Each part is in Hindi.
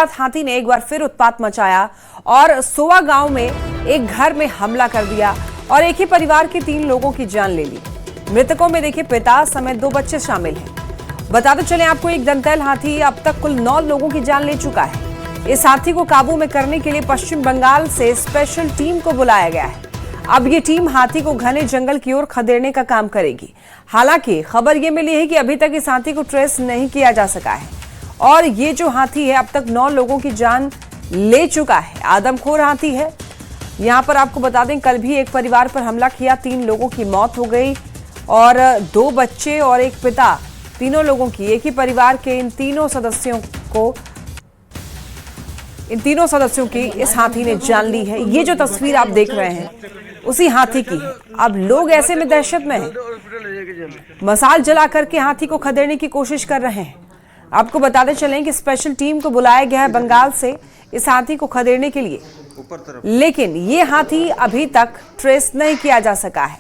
हाथी ने एक बार फिर उत्पात मचाया और सोवा गांव में एक घर में हमला कर दिया और एक ही परिवार के 3 लोगों की जान ले ली। मृतकों में देखिए पिता समेत 2 बच्चे शामिल हैं। बताते चले आपको एक दंतैल हाथी अब तक कुल 9 लोगों की जान ले चुका है। इस हाथी को काबू में करने के लिए पश्चिम बंगाल से स्पेशल टीम को बुलाया गया है। अब ये टीम हाथी को घने जंगल की ओर खदेड़ने का काम करेगी। हालांकि खबर ये मिली है कि अभी तक इस हाथी को ट्रेस नहीं किया जा सका है और ये जो हाथी है अब तक 9 लोगों की जान ले चुका है। आदमखोर हाथी है। यहाँ पर आपको बता दें कल भी एक परिवार पर हमला किया, 3 लोगों की मौत हो गई और 2 बच्चे और एक पिता, तीनों लोगों की, एक ही परिवार के इन तीनों सदस्यों की इस हाथी ने जान ली है। ये जो तस्वीर आप देख रहे हैं उसी हाथी की है। अब लोग ऐसे में दहशत में हैं, मसाल जला करके हाथी को खदेड़ने की कोशिश कर रहे हैं। आपको बताते चलें कि स्पेशल टीम को बुलाया गया है बंगाल से इस हाथी को खदेड़ने के लिए, लेकिन ये हाथी अभी तक ट्रेस नहीं किया जा सका है।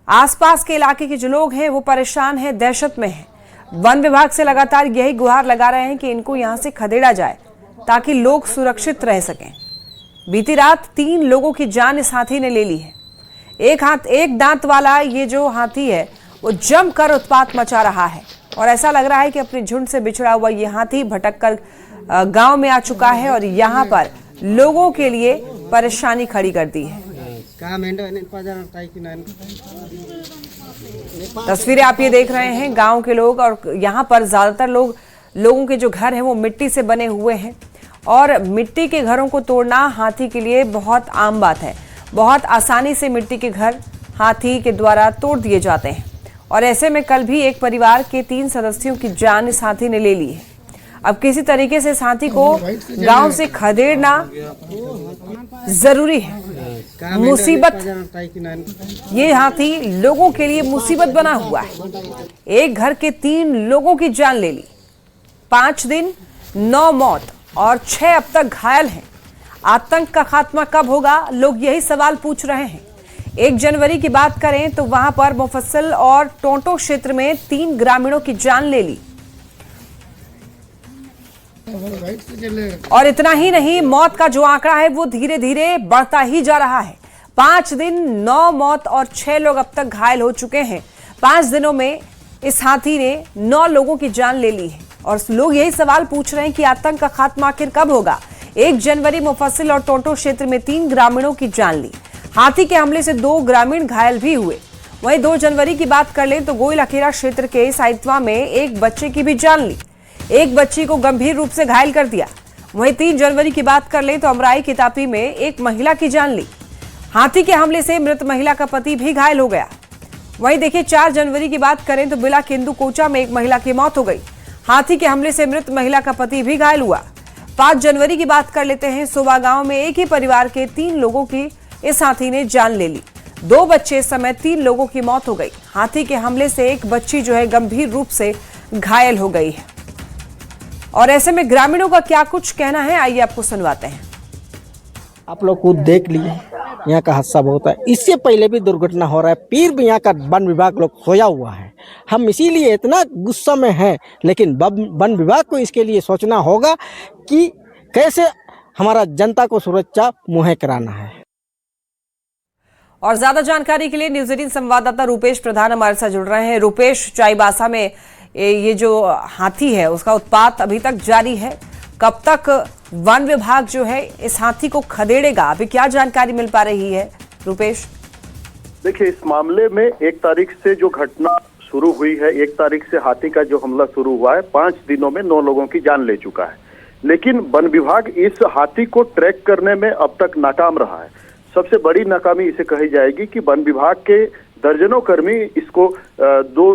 आसपास के इलाके के जो लोग हैं वो परेशान हैं, दहशत में हैं। वन विभाग से लगातार यही गुहार लगा रहे हैं कि इनको यहां से खदेड़ा जाए ताकि लोग सुरक्षित रह सकें। बीती रात 3 लोगों की जान इस हाथी ने ले ली है। एक दांत वाला ये जो हाथी है वो जमकर उत्पात मचा रहा है और ऐसा लग रहा है कि अपने झुंड से बिछड़ा हुआ ये हाथी भटककर गांव में आ चुका है और यहाँ पर लोगों के लिए परेशानी खड़ी कर दी है। तस्वीरें आप ये देख रहे हैं गांव के लोग, और यहाँ पर ज्यादातर लोगों के जो घर हैं वो मिट्टी से बने हुए हैं और मिट्टी के घरों को तोड़ना हाथी के लिए बहुत आम बात है। बहुत आसानी से मिट्टी के घर हाथी के द्वारा तोड़ दिए जाते हैं और ऐसे में कल भी एक परिवार के 3 सदस्यों की जान इस हाथी ने ले ली है। अब किसी तरीके से इस हाथी को गांव से खदेड़ना जरूरी है। मुसीबत, ये हाथी लोगों के लिए मुसीबत बना हुआ है। एक घर के 3 लोगों की जान ले ली, 5 दिन 9 मौत और 6 अब तक घायल हैं। आतंक का खात्मा कब होगा, लोग यही सवाल पूछ रहे हैं। 1 जनवरी की बात करें तो वहां पर मुफस्सिल और टोंटो क्षेत्र में 3 ग्रामीणों की जान ले ली और इतना ही नहीं, मौत का जो आंकड़ा है वो धीरे धीरे बढ़ता ही जा रहा है। 5 दिन 9 मौत और 6 लोग अब तक घायल हो चुके हैं। 5 दिनों में इस हाथी ने 9 लोगों की जान ले ली है और लोग यही सवाल पूछ रहे हैं कि आतंक का खात्मा आखिर कब होगा। 1 जनवरी मुफस्सिल और टोंटो क्षेत्र में 3 ग्रामीणों की जान ली। हाथी के हमले से 2 ग्रामीण घायल भी हुए। वहीं 2 जनवरी की बात कर लें तो गोयल अखेरा क्षेत्र के साइतवा में एक बच्चे की भी जान ली, एक बच्ची को गंभीर रूप से घायल कर दिया। वहीं 3 जनवरी की बात कर लें तो अमराई कितापी में एक महिला की जान ली। हाथी के हमले से मृत महिला का पति भी घायल हो गया। वहीं देखिए 4 जनवरी की बात करें तो बिला केंदू कोचा में एक महिला की मौत हो गई। हाथी के हमले से मृत महिला का पति भी घायल हुआ। 5 जनवरी की बात कर लेते हैं, सोवा गांव में एक ही परिवार के 3 लोगों की इस हाथी ने जान ले ली। 2 बच्चे समेत 3 लोगों की मौत हो गई। हाथी के हमले से एक बच्ची जो है गंभीर रूप से घायल हो गई है और ऐसे में ग्रामीणों का क्या कुछ कहना है, आइए आपको सुनवाते हैं। आप लोग खुद देख लिए यहाँ का हादसा बहुत है। इससे पहले भी दुर्घटना हो रहा है, फिर भी यहाँ का वन विभाग लोग सोया हुआ है। हम इसीलिए इतना गुस्सा में हैं, लेकिन वन विभाग को इसके लिए सोचना होगा कि कैसे हमारा जनता को सुरक्षा मुहैया कराना है। और ज्यादा जानकारी के लिए न्यूज 18 संवाददाता रूपेश प्रधान हमारे साथ जुड़ रहे हैं। रूपेश, चाईबासा में ये जो हाथी है उसका उत्पात अभी तक जारी है, कब तक वन विभाग जो है इस हाथी को खदेड़ेगा, अभी क्या जानकारी मिल पा रही है रूपेश? देखिए, इस मामले में 1 तारीख से जो घटना शुरू हुई है, 1 तारीख से हाथी का जो हमला शुरू हुआ है, 5 दिनों में 9 लोगों की जान ले चुका है। लेकिन वन विभाग इस हाथी को ट्रैक करने में अब तक नाकाम रहा है। सबसे बड़ी नाकामी इसे कही जाएगी कि वन विभाग के दर्जनों कर्मी इसको 2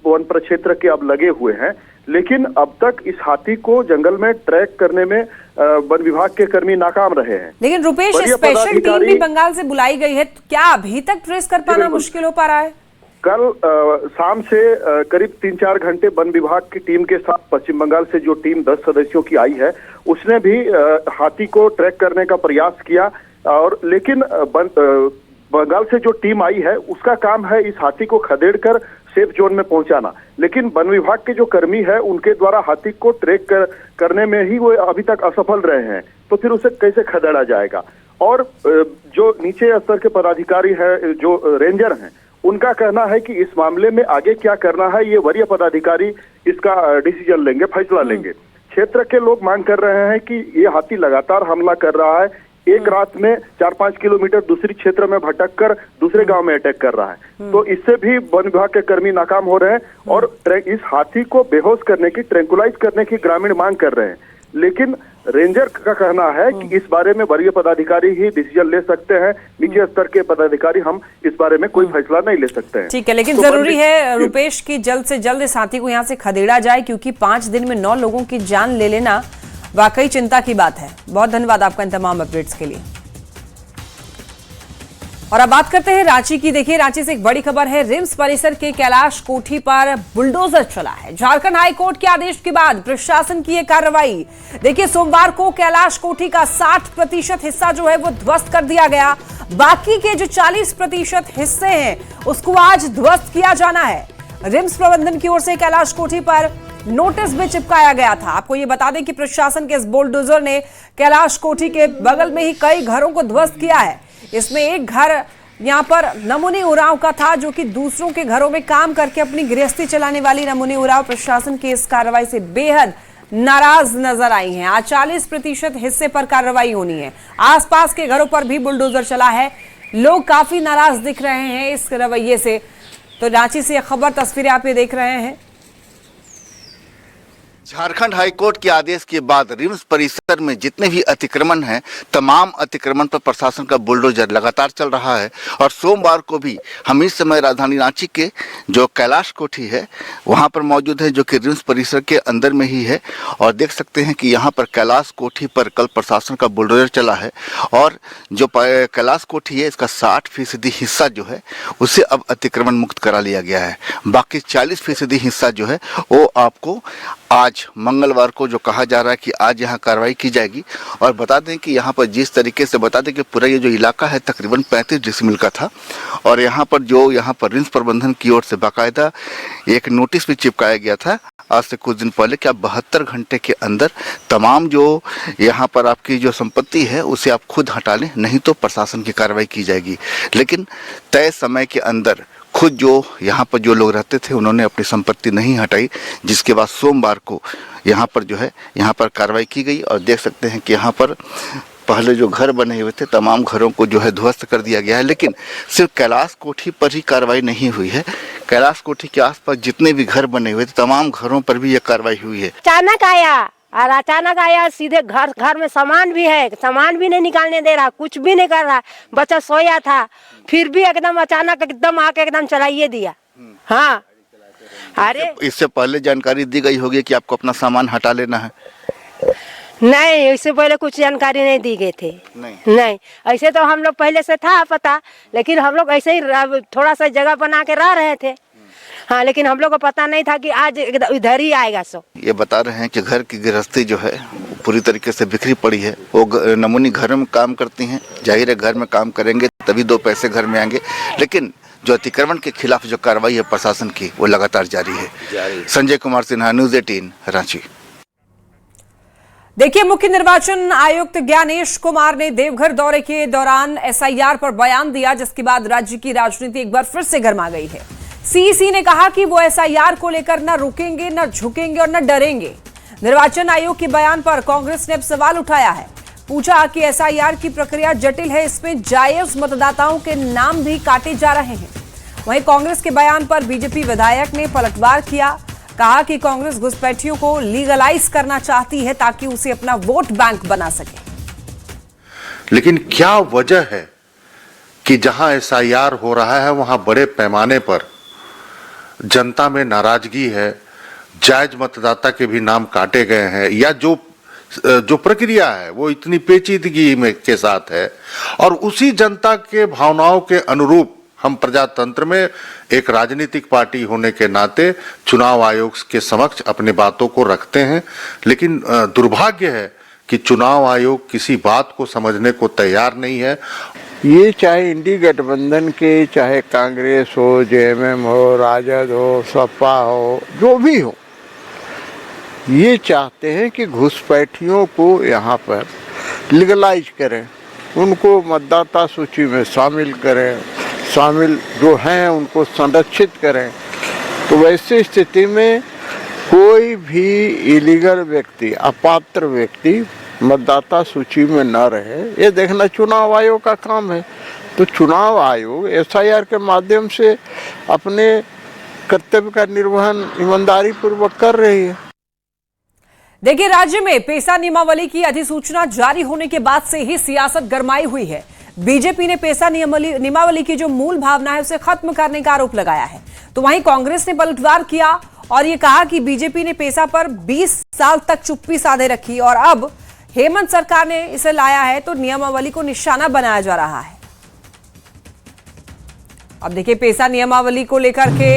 वन प्रक्षेत्र के अब लगे हुए हैं, लेकिन अब तक इस हाथी को जंगल में ट्रैक करने में वन विभाग के कर्मी नाकाम रहे हैं। लेकिन रुपेश, स्पेशल टीम भी बंगाल से बुलाई गई है, क्या अभी तक ट्रेस कर पाना मुश्किल हो पा रहा है? कल शाम से करीब 3-4 घंटे वन विभाग की टीम के साथ पश्चिम बंगाल से जो टीम 10 सदस्यों की आई है उसने भी हाथी को ट्रैक करने का प्रयास किया और लेकिन बंगाल से जो टीम आई है उसका काम है इस हाथी को खदेड़कर सेफ जोन में पहुंचाना। लेकिन वन विभाग के जो कर्मी है उनके द्वारा हाथी को ट्रैक करने में ही वो अभी तक असफल रहे हैं, तो फिर उसे कैसे खदेड़ा जाएगा। और जो नीचे स्तर के पदाधिकारी है, जो रेंजर हैं, उनका कहना है कि इस मामले में आगे क्या करना है ये वरीय पदाधिकारी इसका डिसीजन लेंगे, फैसला लेंगे। क्षेत्र के लोग मांग कर रहे हैं कि ये हाथी लगातार हमला कर रहा है, एक रात में 4-5 किलोमीटर दूसरी क्षेत्र में भटक कर दूसरे गांव में अटैक कर रहा है। तो इससे भी वन विभाग के कर्मी नाकाम हो रहे हैं और इस हाथी को बेहोश करने की, ट्रैंकुलाइज करने की ग्रामीण मांग कर रहे हैं। लेकिन रेंजर का कहना है कि इस बारे में वरीय पदाधिकारी ही डिसीजन ले सकते हैं, नीचे स्तर के पदाधिकारी हम इस बारे में कोई फैसला नहीं ले सकते हैं। ठीक है, लेकिन तो जरूरी है रुपेश की जल्द से जल्द इस हाथी को यहाँ से खदेड़ा जाए, क्योंकि 5 दिन में 9 लोगों की जान ले लेना वाकई चिंता की बात है। बहुत धन्यवाद आपका इन तमाम अपडेट्स के लिए। और अब बात करते हैं रांची की। देखिए, रांची से एक बड़ी खबर है। रिम्स परिसर के कैलाश कोठी पर बुलडोजर चला है। झारखंड हाई कोर्ट के आदेश के बाद प्रशासन की यह कार्रवाई। देखिए, सोमवार को कैलाश कोठी का 60% हिस्सा जो है वो ध्वस्त कर दिया गया। बाकी के जो 40% हिस्से हैं उसको आज ध्वस्त किया जाना है। रिम्स प्रबंधन की ओर से कैलाश कोठी पर नोटिस भी चिपकाया गया था। आपको ये बता दें कि प्रशासन के इस बुलडोजर ने कैलाश कोठी के बगल में ही कई घरों को ध्वस्त किया है। इसमें एक घर यहाँ पर नमूनी उरांव का था, जो कि दूसरों के घरों में काम करके अपनी गृहस्थी चलाने वाली नमूनी उरांव प्रशासन की इस कार्रवाई से बेहद नाराज नजर आई हैं। आज 40% हिस्से पर कार्रवाई होनी है। आसपास के घरों पर भी बुलडोजर चला है। लोग काफी नाराज दिख रहे हैं इस रवैये से। तो रांची से यह खबर, तस्वीरें आप ये देख रहे हैं। झारखंड हाईकोर्ट के आदेश के बाद रिम्स परिसर में जितने भी अतिक्रमण हैं, तमाम अतिक्रमण पर प्रशासन का बुलडोजर लगातार चल रहा है। और सोमवार को भी हम इस समय राजधानी रांची के जो कैलाश कोठी है वहां पर मौजूद है, जो कि रिम्स परिसर के अंदर में ही है। और देख सकते हैं कि यहां पर कैलाश कोठी पर कल प्रशासन का बुलडोजर चला है और जो कैलाश कोठी है इसका 60% हिस्सा जो है उसे अब अतिक्रमण मुक्त करा लिया गया है। बाकी 40% हिस्सा जो है वो आपको आज मंगलवार को जो कहा जा रहा है कि आज यहाँ कार्रवाई की जाएगी। और बता दें कि यहाँ पर जिस तरीके से बता दें कि पूरा ये जो इलाका है तकरीबन 35 डिसमिल का था और यहाँ पर रिम्स प्रबंधन की ओर से बाकायदा एक नोटिस भी चिपकाया गया था आज से कुछ दिन पहले कि आप 72 घंटे के अंदर तमाम जो यहाँ पर आपकी जो संपत्ति है उसे आप खुद हटा लें, नहीं तो प्रशासन की कार्रवाई की जाएगी। लेकिन तय समय के अंदर खुद जो यहाँ पर जो लोग रहते थे उन्होंने अपनी संपत्ति नहीं हटाई, जिसके बाद सोमवार को यहाँ पर जो है यहाँ पर कार्रवाई की गई। और देख सकते हैं कि यहाँ पर पहले जो घर बने हुए थे तमाम घरों को जो है ध्वस्त कर दिया गया है। लेकिन सिर्फ कैलाश कोठी पर ही कार्रवाई नहीं हुई है, कैलाश कोठी के आसपास जितने भी घर बने हुए थे तमाम घरों पर भी यह कार्रवाई हुई है। अचानक आया सीधे घर में सामान भी है, सामान भी नहीं निकालने दे रहा, कुछ भी नहीं कर रहा। बच्चा सोया था, फिर भी एकदम अचानक एकदम आके एकदम चलाइए दिया। हाँ, अरे इससे पहले जानकारी दी गई होगी कि आपको अपना सामान हटा लेना है? नहीं, इससे पहले कुछ जानकारी नहीं दी गई थी। नहीं, ऐसे तो हम लोग पहले से था पता, लेकिन हम लोग ऐसे ही थोड़ा सा जगह बना के रह रहे थे। हाँ, लेकिन हम लोग को पता नहीं था कि आज इधर ही आएगा। सो ये बता रहे हैं कि घर की गृहस्थी जो है पूरी तरीके से बिखरी पड़ी है। वो नमूनी घर में काम करती हैं, जाहिर है घर में काम करेंगे तभी 2 पैसे घर में आएंगे। लेकिन जो अतिक्रमण के खिलाफ जो कार्रवाई है प्रशासन की वो लगातार जारी है। संजय कुमार सिन्हा, न्यूज़ 18 रांची। देखिए, मुख्य निर्वाचन आयुक्त ज्ञानेश कुमार ने देवघर दौरे के दौरान एसआईआर पर बयान दिया, जिसके बाद राज्य की राजनीति एक बार फिर से गर्मा गई है। सीईसी ने कहा कि वो एसआईआर को लेकर न रुकेंगे, न झुकेंगे और न डरेंगे। निर्वाचन आयोग के बयान पर कांग्रेस ने अब सवाल उठाया है। पूछा कि एसआईआर की प्रक्रिया जटिल है, इसमें जायज मतदाताओं के नाम भी काटे जा रहे हैं। वहीं कांग्रेस के बयान पर बीजेपी विधायक ने पलटवार किया। कहा कि कांग्रेस घुसपैठियों को लीगलाइज करना चाहती है ताकि उसे अपना वोट बैंक बना सके। लेकिन क्या वजह है कि जहां एसआईआर हो रहा है वहां बड़े पैमाने पर जनता में नाराजगी है, जायज मतदाता के भी नाम काटे गए हैं, या जो प्रक्रिया है वो इतनी पेचीदगी में के साथ है। और उसी जनता के भावनाओं के अनुरूप हम प्रजातंत्र में एक राजनीतिक पार्टी होने के नाते चुनाव आयोग के समक्ष अपनी बातों को रखते हैं। लेकिन दुर्भाग्य है कि चुनाव आयोग किसी बात को समझने को तैयार नहीं है। ये चाहे इंडी गठबंधन के, चाहे कांग्रेस हो, जेएमएम हो, राजद हो, सपा हो, जो भी हो, ये चाहते हैं कि घुसपैठियों को यहाँ पर लीगलाइज करें, उनको मतदाता सूची में शामिल करें, शामिल जो हैं उनको संरक्षित करें। तो वैसी स्थिति में कोई भी इलीगल व्यक्ति, अपात्र व्यक्ति मतदाता सूची में न रहे, ये देखना चुनाव आयोग का काम है। तो चुनाव आयोग एसआईआर के माध्यम से अपने कर्तव्य का निर्वहन ईमानदारी पूर्वक कर रही है। देखिए, राज्य में पेसा नियमावली की अधिसूचना जारी होने के बाद से ही सियासत गरमाई हुई है। बीजेपी ने पेसा नियमावली की जो मूल भावना है उसे खत्म करने का आरोप लगाया है, तो वहीं कांग्रेस ने पलटवार किया और ये कहा कि बीजेपी ने पेसा पर 20 साल तक चुप्पी साधे रखी और अब हेमंत सरकार ने इसे लाया है तो नियमावली को निशाना बनाया जा रहा है। अब देखिए, पेसा नियमावली को लेकर के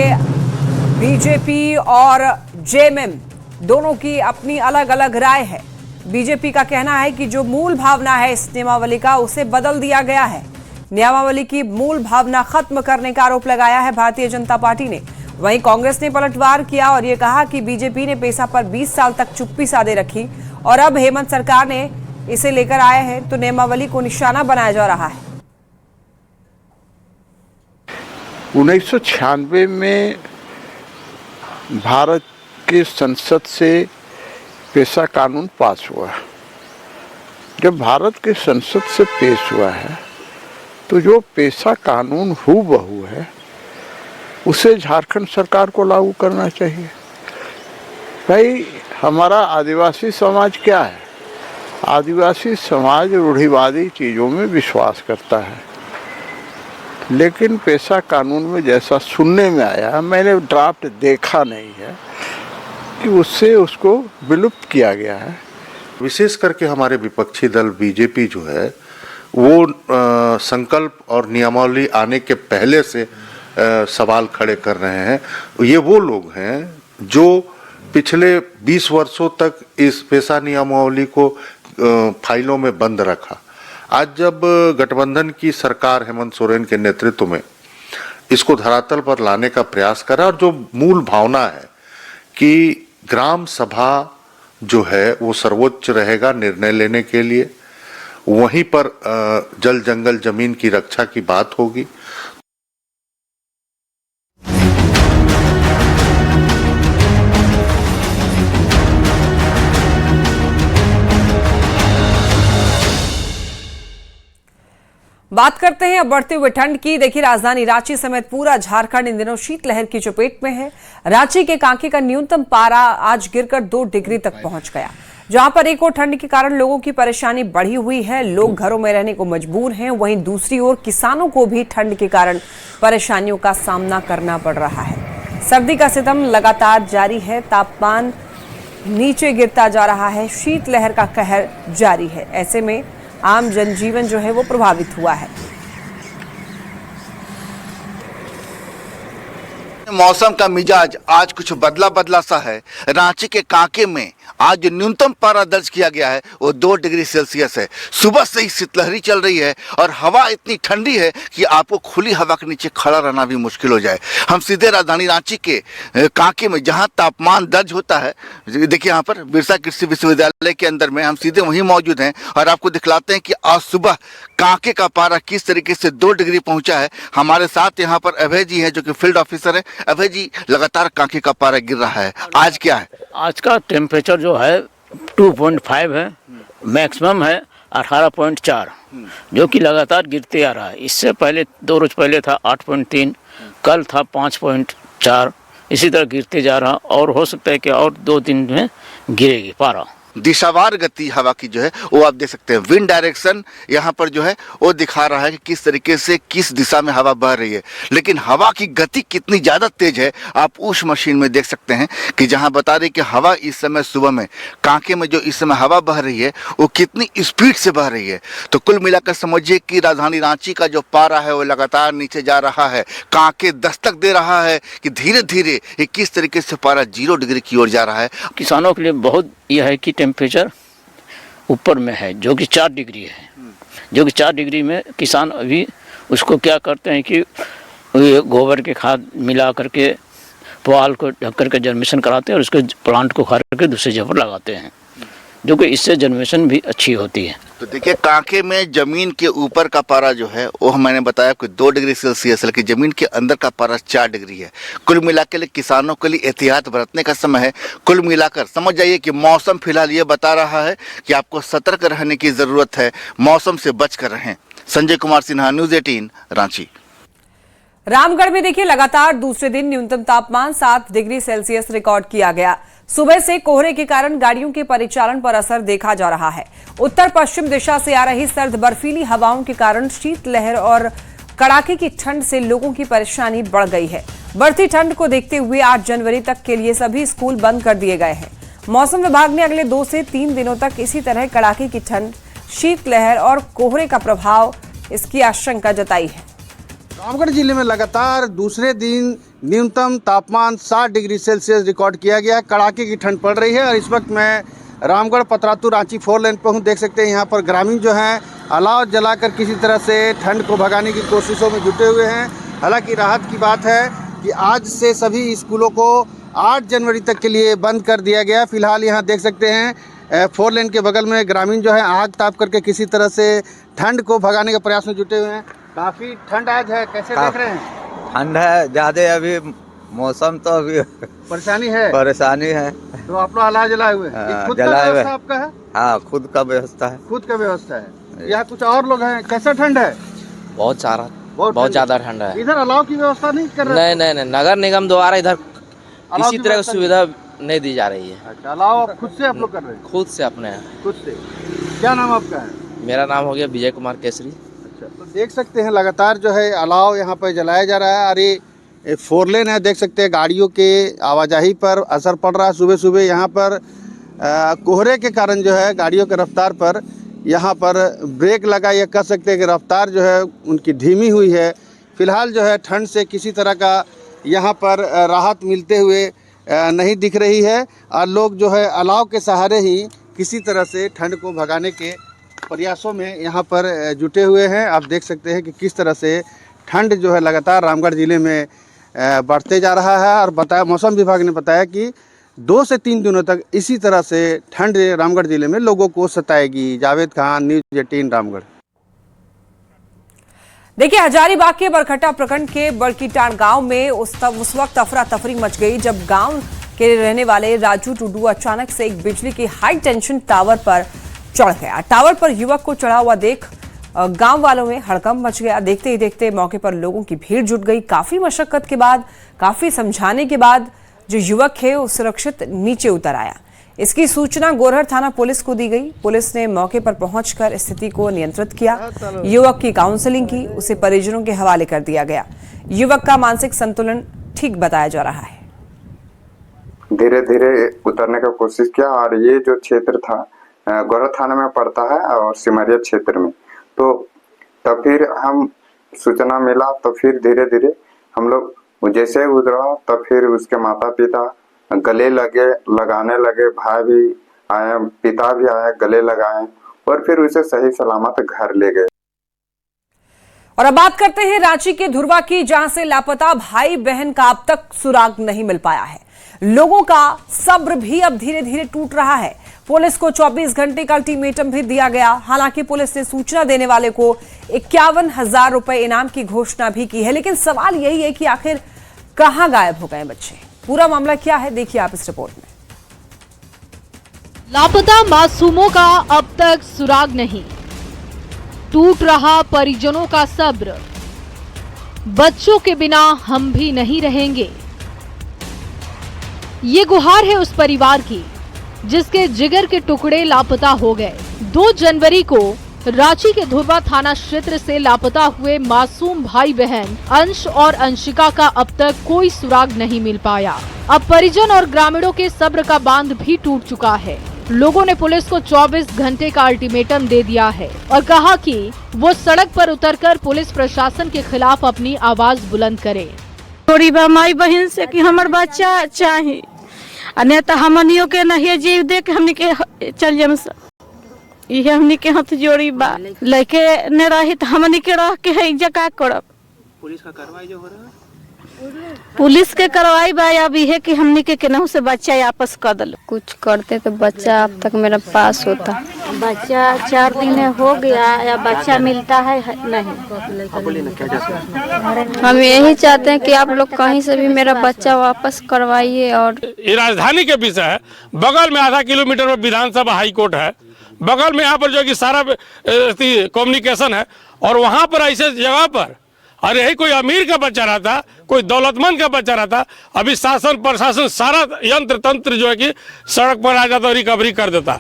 बीजेपी और जेएमएम दोनों की अपनी अलग अलग राय है। बीजेपी का कहना है कि जो मूल भावना है इस नियमावली का उसे बदल दिया गया है। नियमावली की मूल भावना खत्म करने का आरोप लगाया है भारतीय जनता पार्टी ने। वहीं कांग्रेस ने पलटवार किया और यह कहा कि बीजेपी ने पेसा पर 20 साल तक चुप्पी साधे रखी और अब हेमंत सरकार ने इसे लेकर आए हैं तो नियमावली को निशाना बनाया जा रहा है। 1996 में भारत के संसद से पेशा कानून पास हुआ। जब भारत के संसद से पेश हुआ है तो जो पेशा कानून हूबहू है उसे झारखंड सरकार को लागू करना चाहिए। भाई, हमारा आदिवासी समाज क्या है? आदिवासी समाज रूढ़िवादी चीज़ों में विश्वास करता है, लेकिन पेशा कानून में जैसा सुनने में आया, मैंने ड्राफ्ट देखा नहीं है, कि उससे उसको विलुप्त किया गया है। विशेष करके हमारे विपक्षी दल बीजेपी जो है वो संकल्प और नियमावली आने के पहले से सवाल खड़े कर रहे हैं। ये वो लोग हैं जो पिछले 20 वर्षों तक इस पेशा नियमावली को फाइलों में बंद रखा। आज जब गठबंधन की सरकार हेमंत सोरेन के नेतृत्व में इसको धरातल पर लाने का प्रयास करा और जो मूल भावना है कि ग्राम सभा जो है वो सर्वोच्च रहेगा निर्णय लेने के लिए, वहीं पर जल जंगल जमीन की रक्षा की बात होगी। बात करते हैं अब बढ़ते हुए ठंड की। देखिए, राजधानी रांची समेत पूरा झारखंड इन दिनों शीतलहर की चपेट में है। रांची के कांके का न्यूनतम पारा आज गिरकर 2 डिग्री तक पहुंच गया, जहां पर एक ओर ठंड के कारण लोगों की परेशानी बढ़ी हुई है, लोग घरों में रहने को मजबूर हैं, वहीं दूसरी ओर किसानों को भी ठंड के कारण परेशानियों का सामना करना पड़ रहा है। सर्दी का सितम लगातार जारी है, तापमान नीचे गिरता जा रहा है, शीतलहर का कहर जारी है। ऐसे में आम जनजीवन जो है वो प्रभावित हुआ है। मौसम का मिजाज आज कुछ बदला बदला सा है। रांची के कांके में आज जो न्यूनतम पारा दर्ज किया गया है वो 2 डिग्री सेल्सियस है। सुबह से ही शीतलहरी चल रही है और हवा इतनी ठंडी है कि आपको खुली हवा के नीचे खड़ा रहना भी मुश्किल हो जाए। हम सीधे राजधानी रांची के कांके में जहां तापमान दर्ज होता है, देखिए यहाँ पर बिरसा कृषि विश्वविद्यालय के अंदर में हम सीधे वहीं मौजूद हैं और आपको दिखलाते हैं कि आज सुबह कांके का पारा किस तरीके से 2 डिग्री पहुंचा है। हमारे साथ यहाँ पर अभय जी हैं जो कि फील्ड ऑफिसर है। अभय जी, लगातार कांके का पारा गिर रहा है, आज क्या है? आज का टेम्परेचर जो है 2.5 है, मैक्सिमम है 18.4, जो कि लगातार गिरते आ रहा है। इससे पहले 2 रोज पहले था 8.3, कल था 5.4, इसी तरह गिरते जा रहा और हो सकता है कि और 2 दिन में गिरेगी पारा। दिशावार गति हवा की जो है वो आप देख सकते हैं। विंड डायरेक्शन यहाँ पर जो है वो दिखा रहा है कि किस तरीके से किस दिशा में हवा बह रही है, लेकिन हवा की गति कितनी ज़्यादा तेज है आप उस मशीन में देख सकते हैं कि जहाँ बता रही कि हवा इस समय सुबह में कांके में जो इस समय हवा बह रही है वो कितनी स्पीड से बह रही है। तो कुल मिलाकर समझिए कि राजधानी रांची का जो पारा है वो लगातार नीचे जा रहा है। कांके दस्तक दे रहा है कि धीरे धीरे ये किस तरीके से पारा 0 डिग्री की ओर जा रहा है। किसानों के लिए बहुत यह है कि टेम्परेचर ऊपर में है, जो कि 4 डिग्री है। जो कि 4 डिग्री में किसान अभी उसको क्या करते हैं कि ये गोबर के खाद मिला करके पुआल को ढक करके जर्मिनेशन कराते हैं और उसके प्लांट को उखाड़ करके दूसरी जगह पर लगाते हैं, जो कि इससे जर्मिनेशन भी अच्छी होती है। तो देखिए, कांके में जमीन के ऊपर का पारा जो है वो मैंने बताया कि 2 डिग्री सेल्सियस है, लेकिन जमीन के अंदर का पारा 4 डिग्री है। कुल मिलाकर लिए किसानों के लिए एहतियात बरतने का समय है। कुल मिलाकर समझ जाइए कि मौसम फिलहाल ये बता रहा है कि आपको सतर्क रहने की ज़रूरत है, मौसम से बच कर रहें। संजय कुमार सिन्हा, न्यूज़ 18, रांची। रामगढ़ में देखिए लगातार दूसरे दिन न्यूनतम तापमान 7 डिग्री सेल्सियस रिकॉर्ड किया गया। सुबह से कोहरे के कारण गाड़ियों के परिचालन पर असर देखा जा रहा है। उत्तर पश्चिम दिशा से आ रही सर्द बर्फीली हवाओं के कारण शीतलहर और कड़ाके की ठंड से लोगों की परेशानी बढ़ गई है। बढ़ती ठंड को देखते हुए 8 जनवरी तक के लिए सभी स्कूल बंद कर दिए गए हैं। मौसम विभाग ने अगले 2 से 3 दिनों तक इसी तरह कड़ाके की ठंड, शीतलहर और कोहरे का प्रभाव, इसकी आशंका जताई है। रामगढ़ जिले में लगातार दूसरे दिन न्यूनतम तापमान 7 डिग्री सेल्सियस रिकॉर्ड किया गया। कड़ाके की ठंड पड़ रही है और इस वक्त मैं रामगढ़ पतरातू रांची 4 लेन पर हूँ। देख सकते हैं यहाँ पर ग्रामीण जो हैं अलाव जलाकर किसी तरह से ठंड को भगाने की कोशिशों में जुटे हुए हैं। हालांकि राहत की बात है कि आज से सभी स्कूलों को 8 जनवरी तक के लिए बंद कर दिया गया। फिलहाल यहाँ देख सकते हैं 4 लेन के बगल में ग्रामीण जो है आग ताप करके किसी तरह से ठंड को भगाने के प्रयास में जुटे हुए हैं। काफी ठंड आज है, कैसे देख रहे हैं? ठंड है ज़्यादा, अभी मौसम तो अभी परेशानी है। तो आप लोग अलाव जलाए हुए हैं? खुद का व्यवस्था आपका है? हाँ, खुद का व्यवस्था है। खुद का व्यवस्था है। यहाँ कुछ और लोग हैं, कैसा ठंड है? बहुत ज़्यादा ठंड है। इधर अलाव की व्यवस्था नहीं कर रहे? नहीं, नगर निगम द्वारा इधर किसी तरह की सुविधा नहीं दी जा रही है। अच्छा, अलाव खुद से आप लोग कर रहे हैं? खुद से अपने। खुद से। क्या नाम आपका है? मेरा नाम हो गया विजय कुमार केसरी। अच्छा, तो देख सकते हैं लगातार जो है अलाव यहाँ पर जलाया जा रहा है। अरे 4 लेन है, देख सकते हैं गाड़ियों के आवाजाही पर असर पड़ रहा है। सुबह सुबह यहाँ पर कोहरे के कारण जो है गाड़ियों के रफ्तार पर यहाँ पर ब्रेक लगा, या कह सकते हैं कि रफ्तार जो है उनकी धीमी हुई है। फिलहाल जो है ठंड से किसी तरह का यहाँ पर राहत मिलते हुए नहीं दिख रही है और लोग जो है अलाव के सहारे ही किसी तरह से ठंड को भगाने के प्रयासों में यहाँ पर जुटे हुए हैं। आप देख सकते हैं कि किस तरह से ठंड जो है लगातार रामगढ़ ज़िले में बढ़ते जा रहा है। और मौसम विभाग ने बताया कि 2 से 3 दिनों तक इसी तरह से ठंड रामगढ़ ज़िले में लोगों को सताएगी। जावेद खान, न्यूज़ 18, रामगढ़। देखिए, हजारीबाग के बरखट्टा प्रखंड के बड़कीटाण गांव में उस वक्त अफरा तफरी मच गई जब गांव के रहने वाले राजू टुडू अचानक से एक बिजली की हाई टेंशन टावर पर चढ़ गया। टावर पर युवक को चढ़ा हुआ देख गांव वालों में हड़कंप मच गया। देखते ही देखते मौके पर लोगों की भीड़ जुट गई। काफी मशक्कत के बाद, काफी समझाने के बाद जो युवक है वो सुरक्षित नीचे उतर आया। इसकी सूचना गोरहर थाना पुलिस को दी गई। पुलिस ने मौके पर पहुंचकर स्थिति को नियंत्रित किया। युवक की काउंसलिंग की, उसे परिजनों के हवाले कर दिया गया। युवक का मानसिक संतुलन ठीक बताया जा रहा है। धीरे धीरे उतरने का कोशिश किया और ये जो क्षेत्र था गोरहर थाना में पड़ता है और सिमरिया क्षेत्र में, तो तब फिर हम सूचना मिला तो फिर धीरे धीरे हम लोग जैसे उतरा तो फिर उसके माता पिता गले लगाने लगे। भाई भी आए, पिता भी आए, गले लगाए और फिर उसे सही सलामत घर ले गए। और अब बात करते हैं रांची के धुरवा की, जहां से लापता भाई बहन का अब तक सुराग नहीं मिल पाया है। लोगों का सब्र भी अब धीरे धीरे टूट रहा है। पुलिस को 24 घंटे का अल्टीमेटम भी दिया गया। हालांकि पुलिस ने सूचना देने वाले को 51,000 रुपए इनाम की घोषणा भी की है, लेकिन सवाल यही है कि आखिर कहां गायब हो गए बच्चे। पूरा मामला क्या है, देखिए आप इस रिपोर्ट में। लापता मासूमों का अब तक सुराग नहीं, टूट रहा परिजनों का सब्र। बच्चों के बिना हम भी नहीं रहेंगे, ये गुहार है उस परिवार की जिसके जिगर के टुकड़े लापता हो गए। 2 जनवरी को रांची के धुरवा थाना क्षेत्र से लापता हुए मासूम भाई बहन अंश और अंशिका का अब तक कोई सुराग नहीं मिल पाया। अब परिजन और ग्रामीणों के सब्र का बांध भी टूट चुका है। लोगों ने पुलिस को 24 घंटे का अल्टीमेटम दे दिया है और कहा कि वो सड़क पर उतरकर पुलिस प्रशासन के खिलाफ अपनी आवाज बुलंद करे। थोड़ी माई बहन से कि हमार बच्चा चाहिए, नहीं तो हमनियों के नहीं जीव दे के हमने के चल जाम। ये हमनी के हाथ जोड़ी बा लेके न रही तो हमनी के रह के है जका करब। पुलिस का कार्रवाई जो हो रहा है, पुलिस के कार्रवाई बा अब ये कि हमनी के केनहू से बच्चा वापस कर दल। कुछ करते तो बच्चा अब तक मेरा पास होता। बच्चा 4 दिन हो गया या बच्चा मिलता है नहीं। हम यही चाहते हैं कि आप लोग कहीं से भी मेरा बच्चा वापस करवाइए। और ये राजधानी के विषय है, बगल में आधा किलोमीटर में विधानसभा हाई कोर्ट है, बगल में यहाँ पर जो कि सारा कम्युनिकेशन है, और वहाँ पर ऐसे जगह पर अरे यही कोई अमीर का बच्चा रहता, कोई दौलतमंद का बच्चा रहता, अभी शासन प्रशासन सारा यंत्र तंत्र जो है कि सड़क पर आ जाता और रिकवरी कर देता।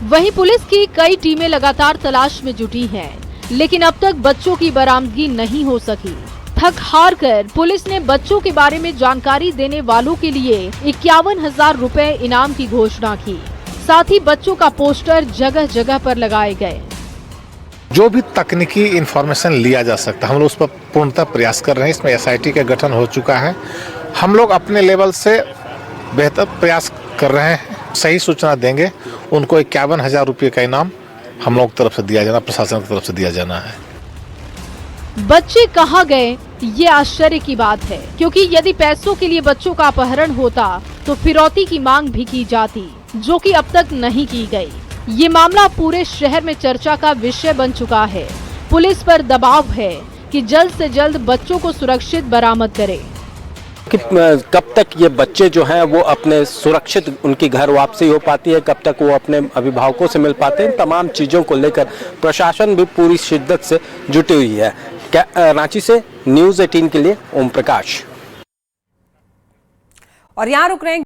वहीं पुलिस की कई टीमें लगातार तलाश में जुटी हैं, लेकिन अब तक बच्चों की बरामदगी नहीं हो सकी। थक हार कर पुलिस ने बच्चों के बारे में जानकारी देने वालों के लिए 51,000 रुपए इनाम की घोषणा की। साथ ही बच्चों का पोस्टर जगह जगह पर लगाए गए। जो भी तकनीकी इंफॉर्मेशन लिया जा सकता है हम लोग उस पर पूर्णतः प्रयास कर रहे हैं। इसमें SIT का गठन हो चुका है। हम लोग अपने लेवल से बेहतर प्रयास कर रहे हैं, सही सूचना देंगे। उनको 51,000 रुपये का इनाम हम लोग की तरफ से दिया जाना, प्रशासन की तरफ से दिया जाना है। बच्चे कहाँ गए ये आश्चर्य की बात है, क्योंकि यदि पैसों के लिए बच्चों का अपहरण होता तो फिरौती की मांग भी की जाती, जो कि अब तक नहीं की गई। ये मामला पूरे शहर में चर्चा का विषय बन चुका है। पुलिस पर दबाव है कि जल्द से जल्द बच्चों को सुरक्षित बरामद करे। कि कब तक ये बच्चे जो हैं वो अपने सुरक्षित उनकी घर वापसी हो पाती है, कब तक वो अपने अभिभावकों से मिल पाते हैं, तमाम चीज़ों को लेकर प्रशासन भी पूरी शिद्दत से जुटी हुई है। रांची से न्यूज़ 18 के लिए ओम प्रकाश। और यहाँ रुक रहे हैं।